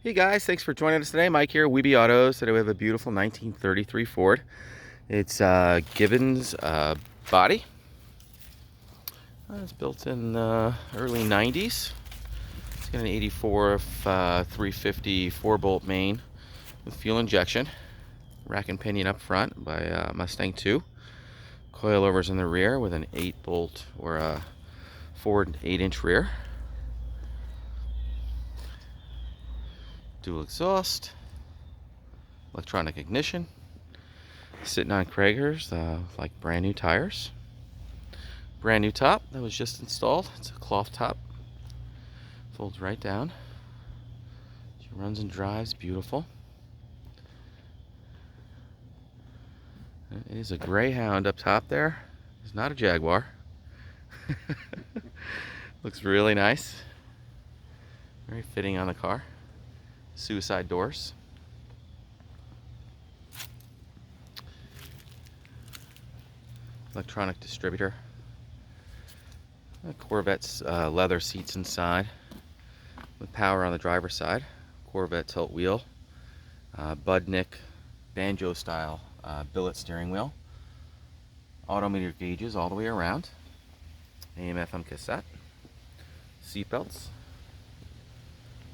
Hey guys, thanks for joining us today. Mike here, Weeby Autos. Today we have a beautiful 1933 Ford. It's Gibbon's body. It's built in the early 90s. It's got an 84 350 4-bolt main with fuel injection. Rack and pinion up front by Mustang 2. Coilovers in the rear with an 8-bolt or a forward 8-inch rear. Dual exhaust, electronic ignition, sitting on Kragers, like brand new tires. Brand new top that was just installed. It's a cloth top, folds right down. She runs and drives beautiful. It is a Greyhound up top there. It's not a Jaguar. Looks really nice. Very fitting on the car. Suicide doors. Electronic distributor. Corvette's leather seats inside with power on the driver's side. Corvette tilt wheel. Budnick banjo style billet steering wheel. Autometer gauges all the way around. AM/FM cassette. Seat belts.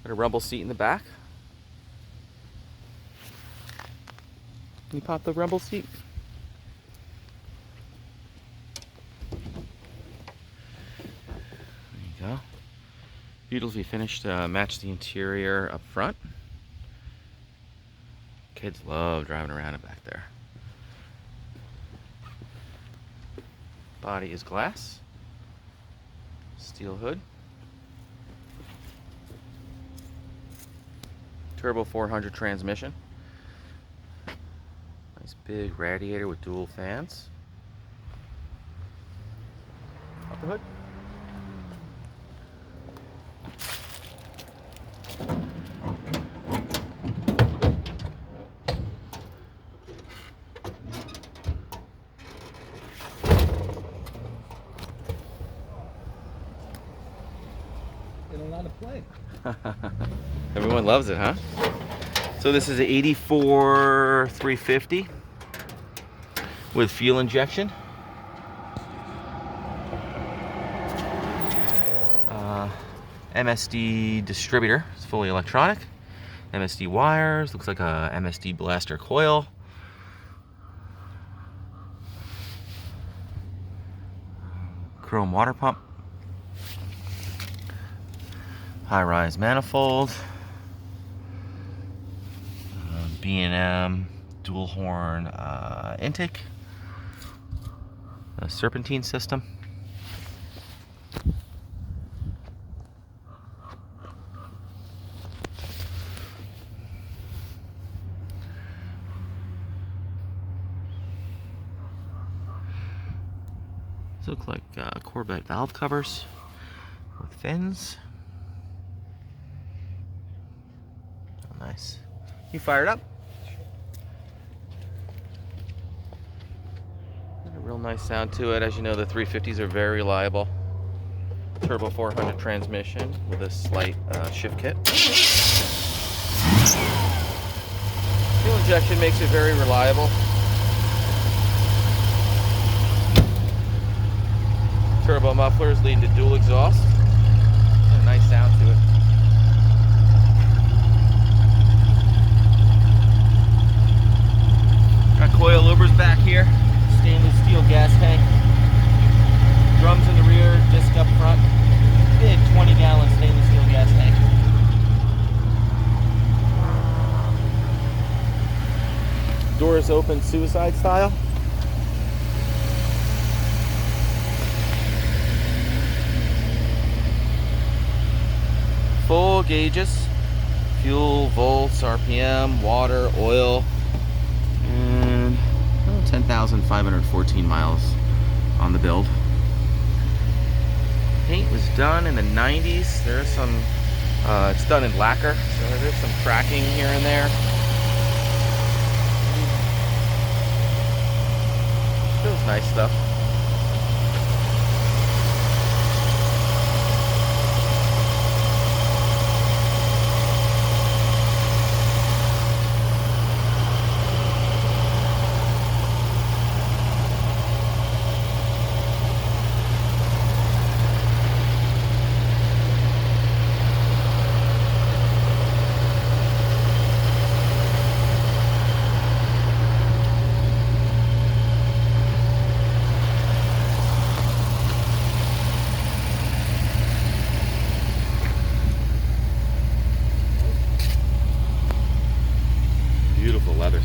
Got a rumble seat in the back. Can you pop the rumble seat? There you go. Beautifully finished, match the interior up front. Kids love driving around it back there. Body is glass. Steel hood. Turbo 400 transmission. Nice big radiator with dual fans. Up the hood. Get a lot of play. Everyone loves it, huh? So this is an 84 350 with fuel injection. MSD distributor. It's fully electronic. MSD wires. Looks like a MSD blaster coil. Chrome water pump. High-rise manifold. B&M dual horn intake. A Serpentine system. These look like Corvette valve covers with fins. Oh, nice. You fired up? Got a real nice sound to it. As you know, the 350s are very reliable. Turbo 400 transmission with a slight shift kit. Fuel injection makes it very reliable. Turbo mufflers lead to dual exhaust. Got a nice sound to it. Got coilovers back here, stainless steel gas tank, drums in the rear, disc up front, big 20-gallon stainless steel gas tank. Doors open suicide style. Full gauges, fuel, volts, RPM, water, oil. 10,514 miles on the build. Paint was done in the 90s. There's some, it's done in lacquer, so there's some cracking here and there. Feels nice stuff.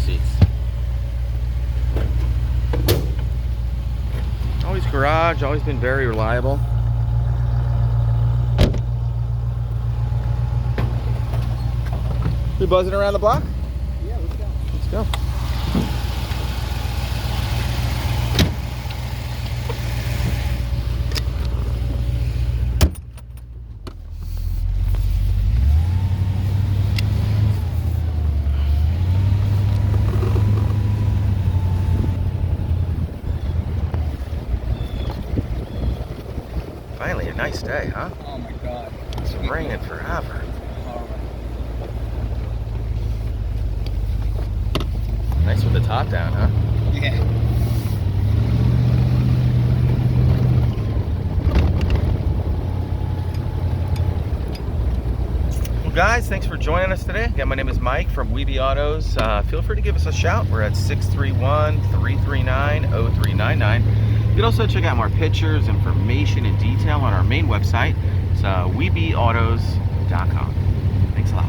seats. Always garage, always been very reliable. We buzzing around the block? Yeah, let's go. Let's go. Finally, a nice day, huh? Oh my God. It's been raining forever. Horrible. Nice with the top down, huh? Yeah. Well, guys, thanks for joining us today. Again, my name is Mike from Weeby Autos. Feel free to give us a shout. We're at 631-339-0399. You can also check out more pictures, information, and detail on our main website. It's weebyautos.com. Thanks a lot.